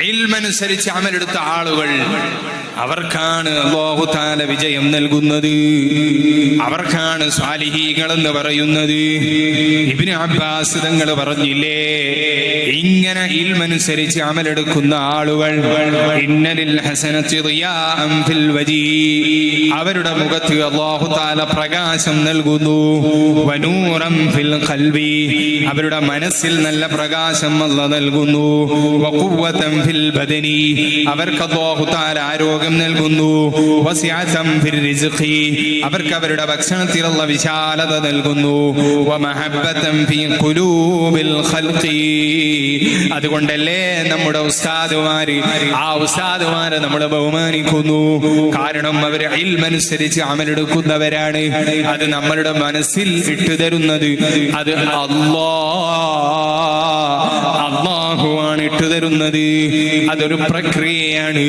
ഇൽമനുസരിച്ച് അമലെടുത്ത ആളുകൾ അവർക്കാണ് അല്ലാഹു തആല വിജയം നൽകുന്നത്, അവർക്കാണ് സ്വാലിഹീങ്ങൾ എന്ന് പറയുന്നത്. ഇബ്നു അബ്ബാസ് തങ്ങൾ പറഞ്ഞില്ലേ, ഇങ്ങനെ ഇൽമനുസരിച്ച് അമലെടുക്കുന്ന ആളുകൾ ഇന്നലിൽ ഹസനത്തി ദിയാഅൻ ഫിൽ വജീ, അവരുടെ മുഖത്ത് അല്ലാഹു തആല പ്രകാശം നൽകുന്നു. വനൂറൻ ഫിൽ ഖൽബി, അവരുടെ മനസ്സിൽ നല്ല പ്രകാശം അല്ലാഹു നൽകുന്നു. വഖുവതൻ ഫിൽ ബദനി, അവർക്ക് അല്ലാഹു തആല ആരോഗ്യം നൽകുന്നു. വസിഅതൻ ഫിൽ റിസ്ഖി, അവർക്ക് അവരുടെ ഭക്ഷണത്തിലുള്ള വിശാലത നൽകുന്നു. വമഹബ്ബതൻ ഫീ ഖുലൂബിൽ ഖൽഖി, അതുകൊണ്ടല്ലേ നമ്മുടെ ഉസ്താദുമാര്, ആ ഉസ്താദുമാരെ നമ്മൾ ബഹുമാനിക്കുന്നു. കാരണം അവർ ഇൽമനുസരിച്ച് അമലെടുക്കുന്നവരാണ്. അത് നമ്മളുടെ മനസ്സിൽ ഇട്ടു തരുന്നത് അത് അല്ലാഹുവാണ് ഇട്ടു തരുന്നത്. അതൊരു പ്രക്രിയയാണ്.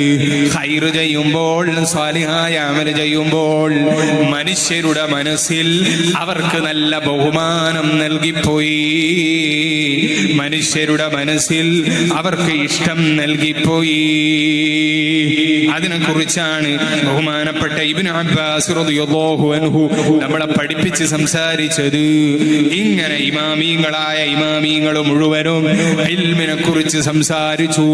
ഖൈർ ചെയ്യുമ്പോൾ, സ്വാലിഹായ അമൽ ചെയ്യുമ്പോൾ മനുഷ്യരുടെ മനസ്സിൽ അവർക്ക് നല്ല ബഹുമാനം നൽകിപ്പോയി, മനുഷ്യരുടെ മനസ്സിൽ അവർക്ക് ഇഷ്ടം നൽകിപ്പോയി. അതിനെക്കുറിച്ചാണ് ബഹുമാനപ്പെട്ട ഇബ്നു അബ്ബാസ് റളിയല്ലാഹു അൻഹു നമ്മളെ പഠിപ്പിച്ച് സംസാരിച്ചത്. ഇങ്ങനെ ഇമാമീങ്ങളായ ഇമാമീങ്ങൾ മുഴുവനും ഇൽമിനെ കുറിച്ച് സംസാരിച്ചു.